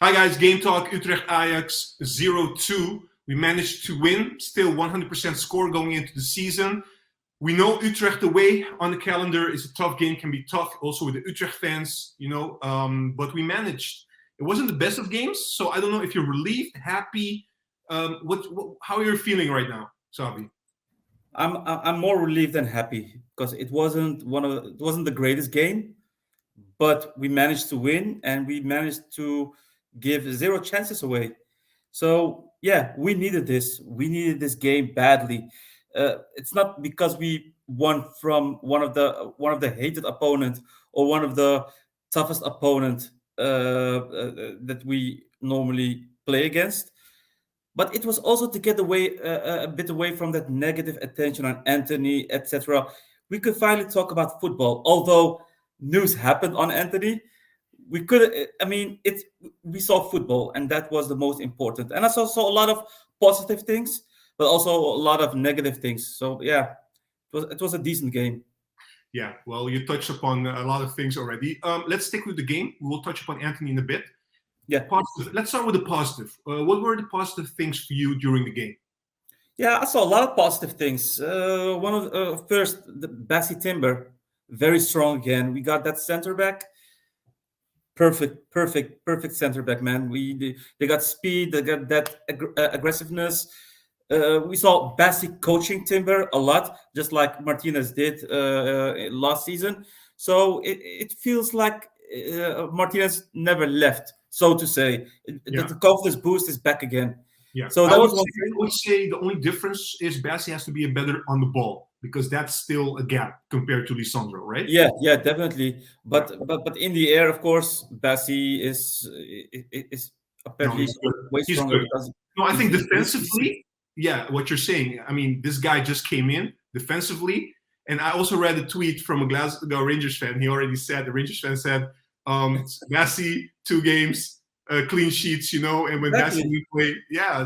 Hi guys, GameTalk Utrecht Ajax 0-2. We managed to win, still 100% score going into the season. We know Utrecht away on the calendar is a tough game, can be tough also with the Utrecht fans, but we managed. It wasn't the best of games, so I don't know if you're relieved, happy. How are you feeling right now, Sahbi? I'm more relieved than happy because it wasn't the greatest game, but we managed to win and we managed to give 0 chances away. So yeah, we needed this. We needed this game badly. It's not because we won from one of the hated opponent or one of the toughest opponent that we normally play against. But it was also to get away a bit away from that negative attention on Anthony, etc. We could finally talk about football. Although news happened on Anthony, we could. I mean, we saw football, and that was the most important. And I saw a lot of positive things, but also a lot of negative things. So yeah, it was a decent game. Yeah, well, you touched upon a lot of things already. Let's stick with the game. We will touch upon Anthony in a bit. Yeah. Positive. Let's start with the positive. What were the positive things for you during the game? Yeah, I saw a lot of positive things. One of first, the Bassi Timber, very strong again. We got that center back. Perfect center back, man. They got speed, they got that aggressiveness. We saw Bassi coaching Timber a lot, just like Martinez did last season. So it feels like Martinez never left, so to say. The confidence boost is back again. Yeah. So that was one thing. I would say the only difference is Bassi has to be better on the ball because that's still a gap compared to Lisandro, right? Yeah, definitely. But in the air, of course, Bassi is apparently way He's stronger. good. No, I think defensively, yeah, what you're saying. I mean, this guy just came in defensively, and I also read a tweet from a Glasgow Rangers fan. He already said, the Rangers fan said, Bassi 2 games. Clean sheets, and when Bassi will play,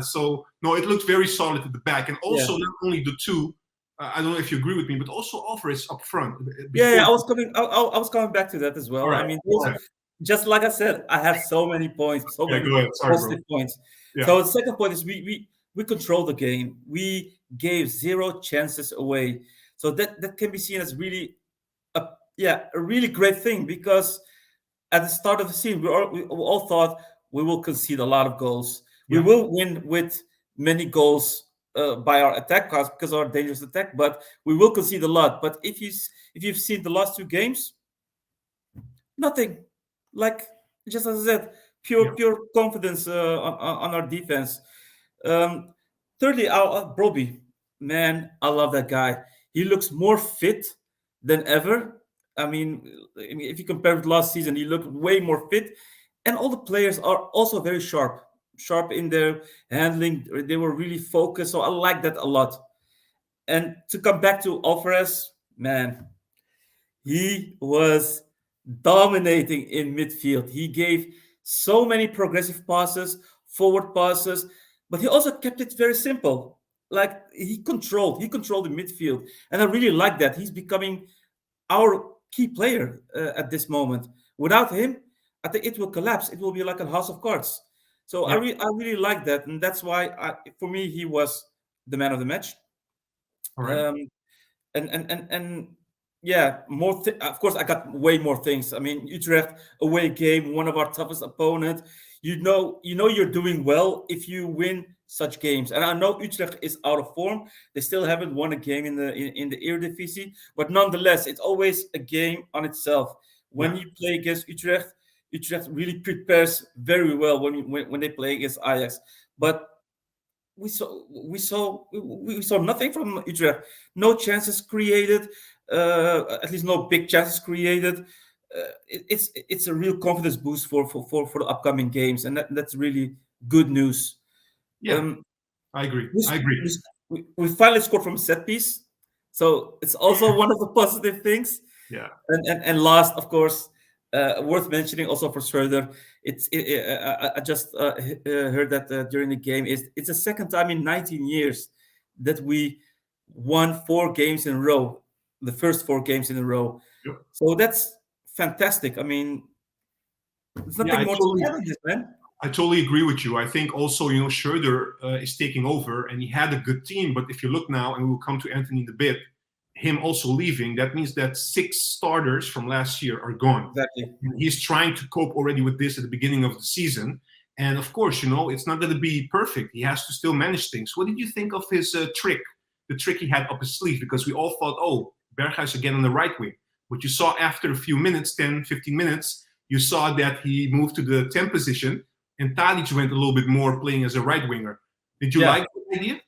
so no, it looked very solid at the back, and also not only the two. I don't know if you agree with me, but also Alvarez up front. I was coming back to that as well. Right. I mean, just like I said, I have so many points, many positive points. Yeah. So the second point is we controlled the game. We gave 0 chances away. So that can be seen as really a really great thing because at the start of the season, we all thought we will concede a lot of goals. We will win with many goals by our attack because of our dangerous attack, but we will concede a lot. But if you've seen the last 2 games, nothing. Like just as I said, pure confidence on our defense. Thirdly, Broby, man, I love that guy. He looks more fit than ever. I mean, if you compare with last season, he looked way more fit. And all the players are also very sharp in their handling. They were really focused. So I like that a lot. And to come back to Alvarez, man, he was dominating in midfield. He gave so many progressive passes, forward passes, but he also kept it very simple. Like he controlled the midfield. And I really like that. He's becoming our key player at this moment. Without him, I think it will collapse. It will be like a house of cards. So I really like that, and that's why for me he was the man of the match. All right. And more. Of course, I got way more things. I mean, Utrecht away game, one of our toughest opponents. You know you're doing well if you win such games. And I know Utrecht is out of form. They still haven't won a game in the eredivisie, but nonetheless, it's always a game on itself. When you play against Utrecht really prepares very well when they play against Ajax. But we saw nothing from Utrecht. No chances created. At least no big chances created. It's a real confidence boost for the upcoming games, and that's really good news. Yeah, I agree. We finally scored from a set piece, so it's also one of the positive things. Yeah. And last, of course, worth mentioning also for Schreuder. I just heard that during the game. It's the second time in 19 years that we won 4 games in a row. The first 4 games in a row. Yep. So that's fantastic. I mean, there's nothing more to add on this, man. I totally agree with you. I think also, Schroeder is taking over, and he had a good team. But if you look now, and we'll come to Anthony in a bit, him also leaving, that means that 6 starters from last year are gone. Exactly. And he's trying to cope already with this at the beginning of the season. And of course, it's not going to be perfect. He has to still manage things. What did you think of his trick, the trick he had up his sleeve? Because we all thought, oh, Berghuis again on the right wing. But you saw after a few minutes, 10, 15 minutes, you saw that he moved to the 10 position, and Tadic went a little bit more playing as a right winger. Did you like the idea?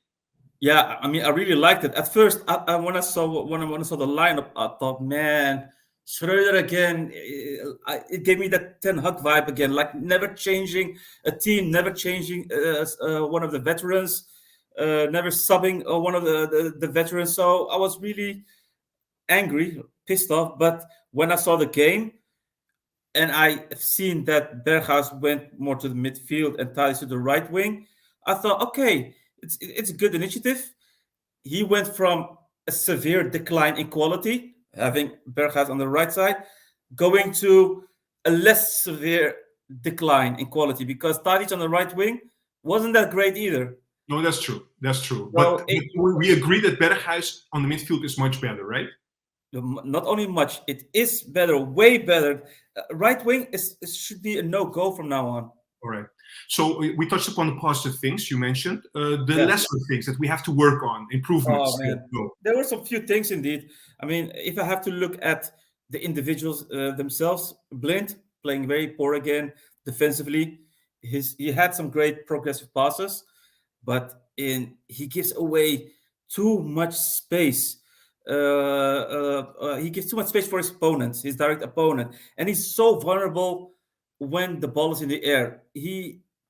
Yeah, I mean, I really liked it. At first, when I saw the lineup, I thought, man, Schroeder again. It gave me that Ten Hag vibe again, like never changing a team, never changing one of the veterans, never subbing one of the veterans. So I was really angry, pissed off. But when I saw the game, and I've seen that Berghuis went more to the midfield and Tadic to the right wing, I thought, okay, it's a good initiative. He went from a severe decline in quality, having Berghuis on the right side, going to a less severe decline in quality because Tadic on the right wing wasn't that great either. No, that's true. That's true. But we agree that Berghuis on the midfield is much better, right? Not only much, it is better, way better. Right wing should be a no-go from now on. All right. So we touched upon the positive things you mentioned, the lesser things that we have to work on, improvements. Oh, man. There were some few things indeed. I mean, if I have to look at the individuals themselves, Blind playing very poor again defensively. He had some great progressive passes, but he gives away too much space. He gives too much space for his opponents, his direct opponent, and he's so vulnerable when the ball is in the air.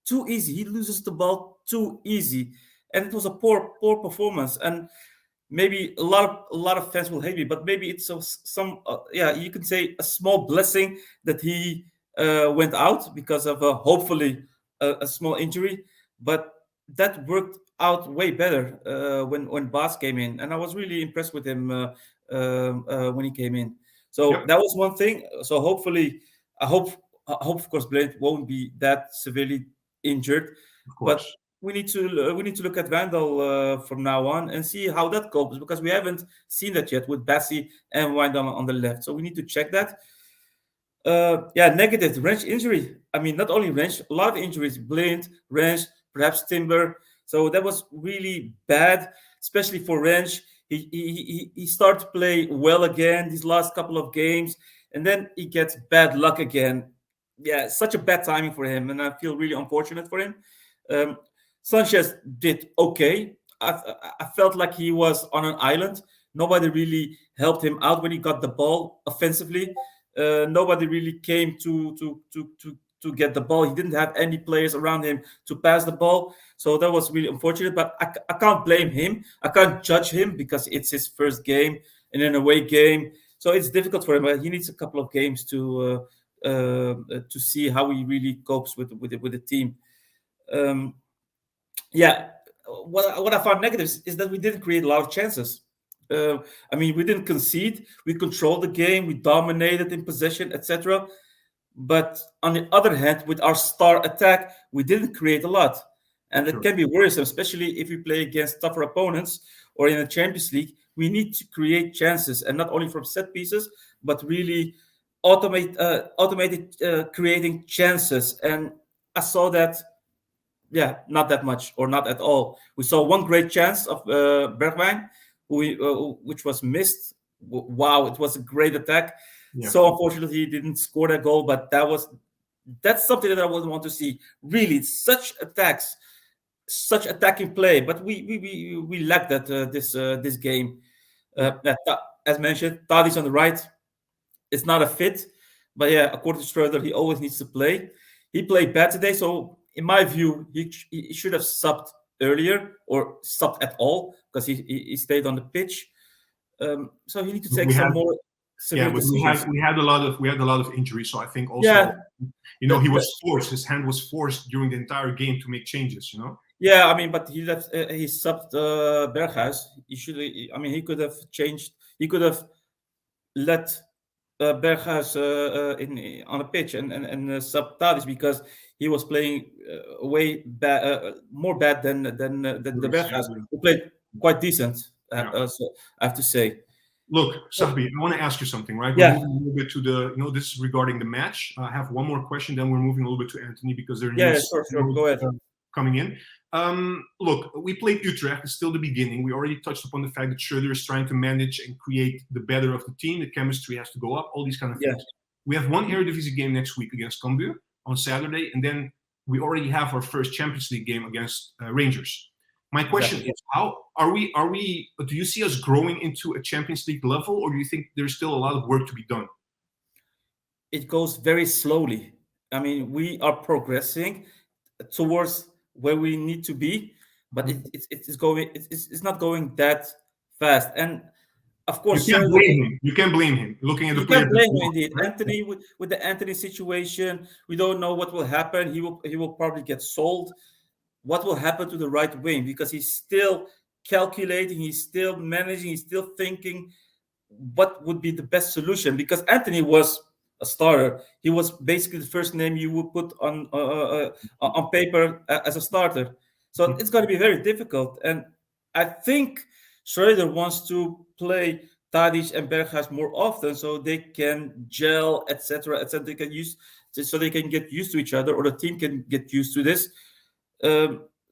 Too easy. He loses the ball too easy, and it was a poor performance. And maybe a lot of fans will hate me, but maybe it's you can say a small blessing that he went out because of hopefully a small injury, but that worked out way better when Bas came in, and I was really impressed with him when he came in. So that was one thing. So hopefully, I hope of course Blind won't be that severely injured, but we need to look at Vandal from now on and see how that goes, because we haven't seen that yet with Bassi and Wijndal on the left. So we need to check that. Negative wrench injury. I mean, not only wrench, a lot of injuries. Blind, wrench, perhaps Timber. So that was really bad, especially for wrench. He started to play well again these last couple of games, and then he gets bad luck again. Yeah, such a bad timing for him, and I feel really unfortunate for him. Sanchez did okay. I felt like he was on an island. Nobody really helped him out when he got the ball offensively. Nobody really came to get the ball. He didn't have any players around him to pass the ball. So that was really unfortunate, but I can't blame him. I can't judge him because it's his first game in an away game. So it's difficult for him. He needs a couple of games to see how he really copes with the team. What I found negative is that we didn't create a lot of chances. I mean, we didn't concede. We controlled the game. We dominated in possession, etc. But on the other hand, with our star attack, we didn't create a lot. And it can be worrisome, especially if we play against tougher opponents or in the Champions League. We need to create chances, and not only from set pieces, but really automated creating chances. And I saw that, not that much or not at all. We saw one great chance of Bergwijn, which was missed. Wow, it was a great attack. Yeah. So unfortunately, he didn't score that goal, but that's something that I would want to see. Really, such attacks, such attacking play, but we lacked that this game. As mentioned, Tadic on the right, it's not a fit, but according to Schroeder, he always needs to play. He played bad today, so in my view, he should have subbed earlier or subbed at all because he stayed on the pitch. So he needs to take some more. But we had a lot of injuries, so I think also he was forced. His hand was forced during the entire game to make changes. Yeah, I mean, but he left. He subbed Berghuis. He should. I mean, he could have changed. He could have let Berghuis on the pitch and sub Tadic, because he was playing way bad, more bad than the Berghuis, who played quite decent. So I have to say. Look, Sahbi, I want to ask you something, right? Yeah. We're moving a little bit to the, this is regarding the match. I have one more question, then we're moving a little bit to Anthony because there are news sure. Go ahead. Coming in. Look, we played Utrecht. It's still the beginning. We already touched upon the fact that Schreuder is trying to manage and create the better of the team. The chemistry has to go up, all these kind of things. We have one eredivisie game next week against Cambuur on Saturday, and then we already have our first Champions League game against Rangers. My question is, how are we? Do you see us growing into a Champions League level, or do you think there's still a lot of work to be done? It goes very slowly. I mean, we are progressing towards where we need to be, but it's not going that fast. And of course, you can't blame him. Looking at the players, you can't blame him indeed. Right? Anthony, with the Anthony situation, we don't know what will happen. He will probably get sold. What will happen to the right wing? Because he's still calculating, he's still managing, he's still thinking what would be the best solution. Because Anthony was a starter. He was basically the first name you would put on paper as a starter. So it's going to be very difficult. And I think Schreuder wants to play Tadic and Berghuis more often so they can gel, etc., etc. They can so they can get used to each other, or the team can get used to this.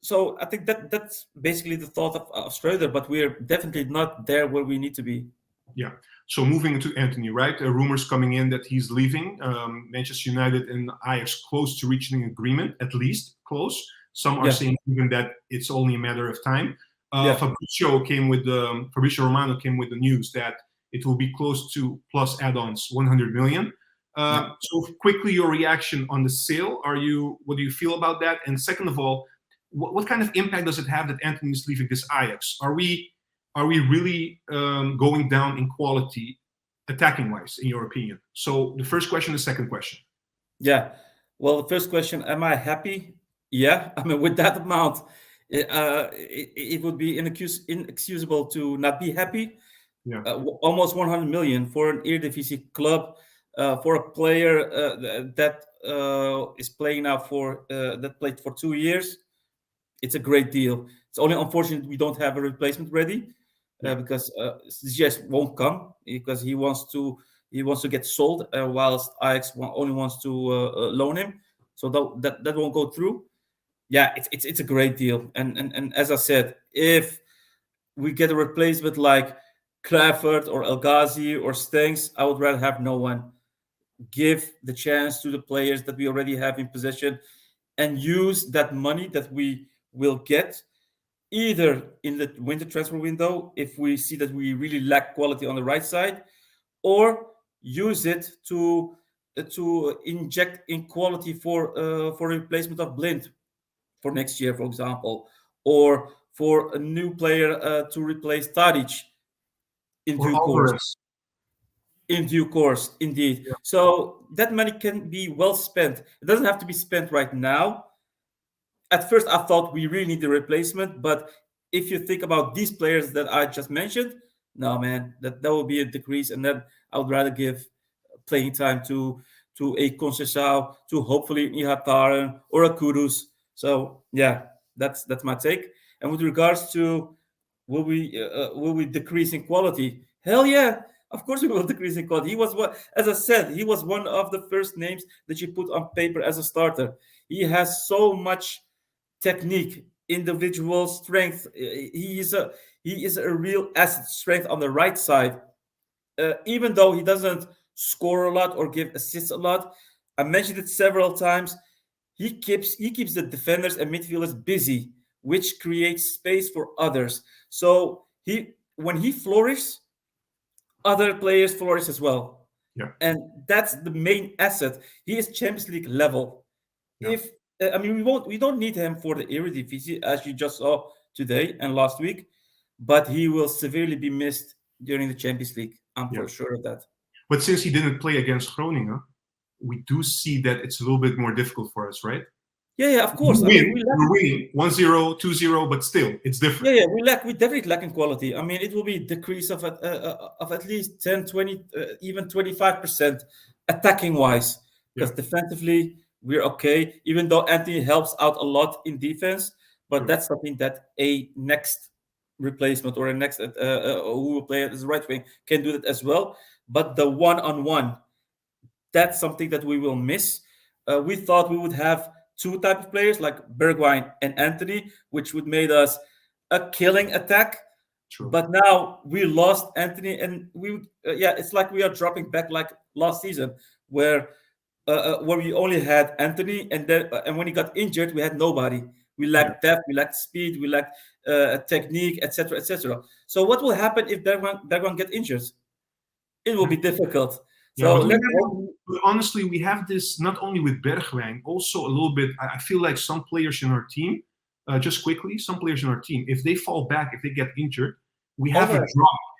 So I think that's basically the thought of Schreuder, but we're definitely not there where we need to be. Yeah. So moving to Anthony, right? Rumors coming in that he's leaving. Manchester United and Ajax close to reaching an agreement, at least close. Some are saying even that it's only a matter of time. Fabrizio Romano came with the news that it will be close to plus add-ons 100 million. So quickly, your reaction on the sale. What do you feel about that? And second of all, what kind of impact does it have that Anthony is leaving this Ajax? Are we really going down in quality, attacking wise, in your opinion? So the first question, the second question. Yeah. Well, the first question: am I happy? Yeah. I mean, with that amount, it would be inexcusable to not be happy. Yeah. Almost 100 million for an eredivisie club. For a player that is playing now that played for 2 years, it's a great deal. It's only unfortunate we don't have a replacement ready because Ziyech won't come because he wants to get sold whilst Ajax only wants to loan him. So that won't go through. Yeah, it's a great deal. And as I said, if we get a replacement like Kluivert or El Ghazi or Stengs, I would rather have no one. Give the chance to the players that we already have in possession and use that money that we will get either in the winter transfer window if we see that we really lack quality on the right side, or use it to inject in quality for replacement of Blind for next year, for example, or for a new player to replace Tadic in due course. In due course, indeed. Yeah. So that money can be well spent. It doesn't have to be spent right now. At first, I thought we really need the replacement, but if you think about these players that I just mentioned, no, man, that will be a decrease, and then I would rather give playing time to a Conceição, to hopefully Ihataren or a Kudus. So yeah, that's my take. And with regards to will we decrease in quality? Hell yeah. Of course, we will decrease in quality. He was as I said, he was one of the first names that you put on paper as a starter. He has so much technique, individual strength. He is a real asset, strength on the right side. Even though he doesn't score a lot or give assists a lot, I mentioned it several times. He keeps the defenders and midfielders busy, which creates space for others. So when he flourishes, other players flourish as well. Yeah. And that's the main asset. He is Champions League level. Yeah. We don't need him for the eredivisie, as you just saw today and last week, but he will severely be missed during the Champions League. I'm for sure of that. But since he didn't play against Groningen, we do see that it's a little bit more difficult for us, right? Yeah, of course. We're winning 1-0, 2-0, but still, it's different. Yeah, we definitely lack in quality. I mean, it will be a decrease of at least 10, 20, even 25% attacking-wise. Because defensively, we're okay. Even though Anthony helps out a lot in defense, but Sure. that's something that a next replacement or a next who will play as the right wing can do that as well. But the one-on-one, that's something that we will miss. We thought we would have two type of players like Bergwijn and Anthony, which would made us a killing attack. True. But now we lost Anthony, and it's like we are dropping back like last season, where we only had Anthony, and then and when he got injured, we had nobody. We lacked depth, we lacked speed, we lacked technique, etc., etc. So what will happen if Bergwijn get injured? It will be difficult. Yeah, So but honestly, we have this not only with Bergwijn, also a little bit. I feel like some players in our team, just quickly, some players in our team, if they fall back, if they get injured, we have Alvarez.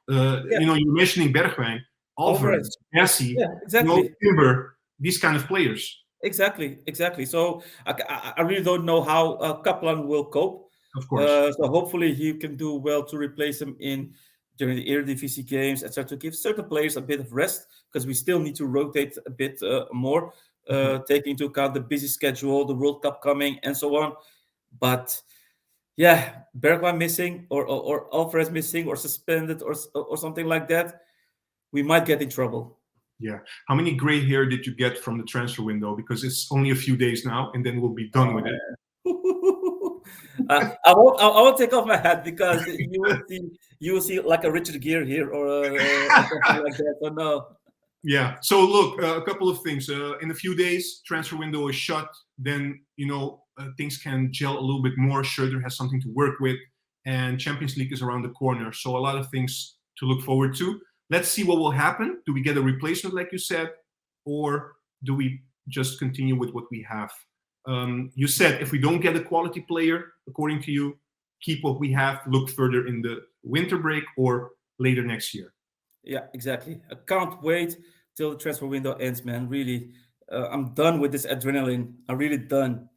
a drop. You know, you're mentioning Bergwijn, Alvarez, Bassi, exactly. Timber, these kind of players. Exactly. So I really don't know how Kaplan will cope. Of course. So hopefully he can do well to replace him during the eredivisie games, etc. To give certain players a bit of rest, because we still need to rotate a bit more, taking into account the busy schedule, the World Cup coming, and so on. But yeah, Bergwijn missing or Alvarez missing or suspended or something like that, we might get in trouble. Yeah. How many gray hair did you get from the transfer window? Because it's only a few days now, and then we'll be done with it. I won't take off my hat, because you will see like a Richard Gere here or something like that. So no. Yeah. So look, a couple of things. In a few days, transfer window is shut. Then things can gel a little bit more. Schroeder has something to work with, and Champions League is around the corner. So a lot of things to look forward to. Let's see what will happen. Do we get a replacement, like you said, or do we just continue with what we have? You said if we don't get a quality player, according to you, keep what we have, look further in the winter break or later next year. Yeah, exactly. I can't wait till the transfer window ends, man. Really, I'm done with this adrenaline. I'm really done.